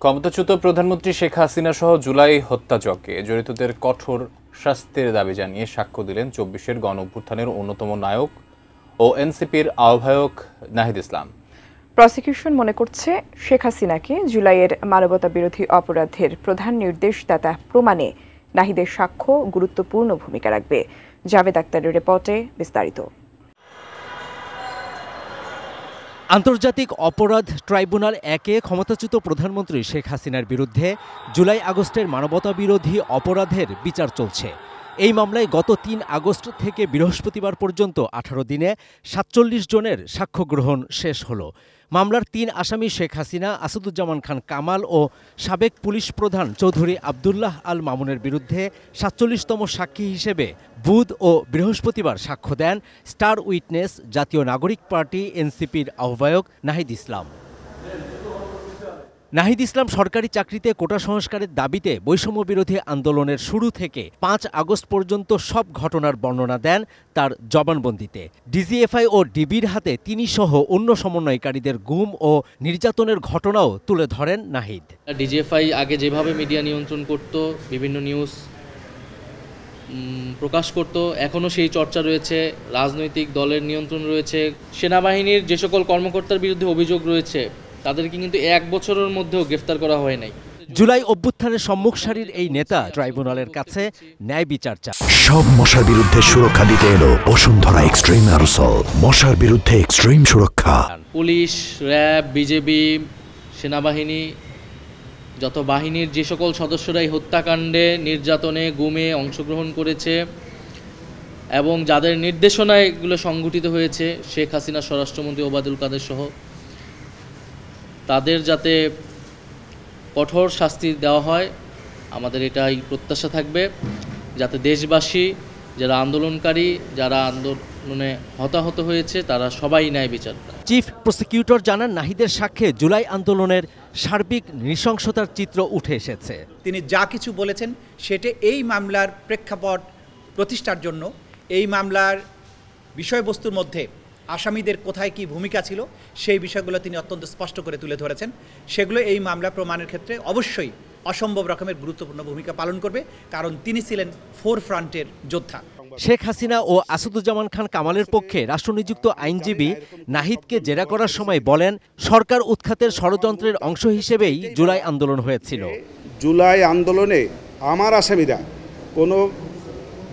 ক্ষমতাচ্যুত প্রধানমন্ত্রী শেখ হাসিনা সহ জুলাই হত্যাযজ্ঞে জড়িতদের কঠোর শাস্তির দাবি জানিয়ে সাক্ষ্য দিলেন ২৪-এর গণঅভ্যুত্থানের অন্যতম নায়ক ও এনসিপির আহ্বায়ক নাহিদ ইসলাম। প্রসিকিউশন মনে করছে শেখ হাসিনাকে জুলাইয়ের মানবতাবিরোধী অপরাধের প্রধান নির্দেশদাতা প্রমাণে নাহিদের সাক্ষ্য গুরুত্বপূর্ণ ভূমিকা রাখবে। জাভেদ আখতারের রিপোর্টে বিস্তারিত। আন্তর্জাতিক অপরাধ ট্রাইব্যুনাল ১-এ ক্ষমতাচ্যুত প্রধানমন্ত্রী শেখ হাসিনার বিরুদ্ধে জুলাই আগস্টের মানবতাবিরোধী অপরাধের বিচার চলছে। এই মামলায় গত ৩ আগস্ট থেকে বৃহস্পতিবার পর্যন্ত ১৮ দিনে ৪৭ জনের সাক্ষ্য গ্রহণ শেষ হলো। মামলার ৩ আসামি শেখ হাসিনা, আসাদুজ্জামান খান কামাল ও সাবেক পুলিশ প্রধান চৌধুরী আবদুল্লাহ আল মামুনের বিরুদ্ধে ৪৭তম সাক্ষী হিসেবে বুধ ও বৃহস্পতিবার সাক্ষ্য দেন স্টার উইটনেস জাতীয় নাগরিক পার্টি এনসিপির আহ্বায়ক নাহিদ ইসলাম। নাহিদ ইসলাম সরকারি চাকরিতে কোটা সংস্কারের দাবিতে বৈষম্য বিরোধী আন্দোলনের শুরু থেকে ৫ আগস্ট পর্যন্ত সব ঘটনার বর্ণনা দেন তার জবানবন্দিতে। ডিজিএফআই ও ডিবির হাতে তিনি সহ অন্য সমন্বয়কারীদের গুম ও নির্যাতনের ঘটনাও তুলে ধরেন নাহিদ। ডিজিএফআই আগে যেভাবে মিডিয়া নিয়ন্ত্রণ করত, বিভিন্ন নিউজ প্রকাশ করত, এখনও সেই চর্চা রয়েছে। রাজনৈতিক দলের নিয়ন্ত্রণ রয়েছে। সেনাবাহিনীর যে সকল কর্মকর্তার বিরুদ্ধে অভিযোগ রয়েছে তাদেরকে কিন্তু ১ বছরের মধ্যেও গ্রেফতার করা হয় নাই। জুলাই অভ্যুত্থানের সম্মুখ সারির এই নেতা ট্রাইব্যুনালের কাছে ন্যায় বিচার চান। সব মশার বিরুদ্ধে সুরক্ষা দিতে এলো বসুন্ধরা এক্সট্রিম অ্যারোসল, মশার বিরুদ্ধে এক্সট্রিম সুরক্ষা। পুলিশ, র্যাব, বিজেপি, সেনাবাহিনী, যত বাহিনীর যে সকল সদস্যরাই হত্যাকাণ্ডে, নির্যাতনে, গুমে অংশগ্রহণ করেছে এবং যাদের নির্দেশনায় এগুলো সংঘটিত হয়েছে, শেখ হাসিনা, স্বরাষ্ট্রমন্ত্রী ওবায়দুল কাদের সহ, তাদের যাতে কঠোর শাস্তি দেওয়া হয়, আমাদের এটাই প্রত্যাশা থাকবে, যাতে দেশবাসী, যারা আন্দোলনকারী, যারা আন্দোলনে হতাহত হয়েছে, তারা সবাই ন্যায় বিচার পায়। চিফ প্রসিকিউটর জানান, নাহিদের সাক্ষ্যে জুলাই আন্দোলনের সার্বিক নৃশংসতার চিত্র উঠে এসেছে। তিনি যা কিছু বলেছেন সেটা এই মামলার প্রেক্ষাপট প্রতিষ্ঠার জন্য, এই মামলার বিষয়বস্তুর মধ্যে আসামিদের কোথায় কি ভূমিকা ছিল সেই বিষয়গুলো তিনি অত্যন্ত স্পষ্ট করে তুলে ধরেছেন। সেগুলো এই মামলা প্রমাণের ক্ষেত্রে অবশ্যই অসম্ভব রকমের গুরুত্বপূর্ণ ভূমিকা পালন করবে, কারণ তিনি ছিলেন ফোরফ্রন্টের যোদ্ধা। শেখ হাসিনা ও আসাদুজ্জামান খান কামালের পক্ষে রাষ্ট্রনিযুক্ত আইনজীবী নাহিদকে জেরা করার সময় বলেন, সরকার উৎখাতের ষড়যন্ত্রের অংশ হিসেবেই জুলাই আন্দোলন হয়েছিল। জুলাই আন্দোলনে আমার আসামিরা কোনো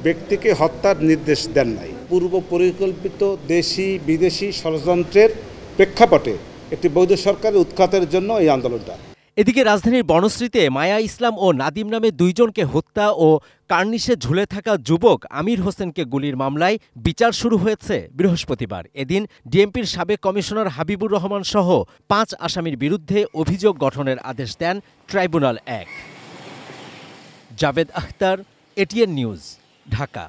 ব্যক্তিকে হত্যার নির্দেশ দেন নাই। পূর্ব পরিকল্পিত দেশি বিদেশি ষড়যন্ত্রের প্রেক্ষাপটে একটি বৈধ সরকারের উৎখাতের জন্য এই আন্দোলনটা। এদিকে রাজধানীর বনশ্রীতে মায়া ইসলাম ও নাদিম নামে ২ জনকে হত্যা ও কার্নিশে ঝুলে থাকা যুবক আমির হোসেনকে গুলির মামলায় বিচার শুরু হয়েছে বৃহস্পতিবার। এদিন ডিএমপির সাবেক কমিশনার হাবিবুর রহমান সহ ৫ আসামির বিরুদ্ধে অভিযোগ গঠনের আদেশ দেন tribunal ১। Javed Akhtar, ATN news, Dhaka.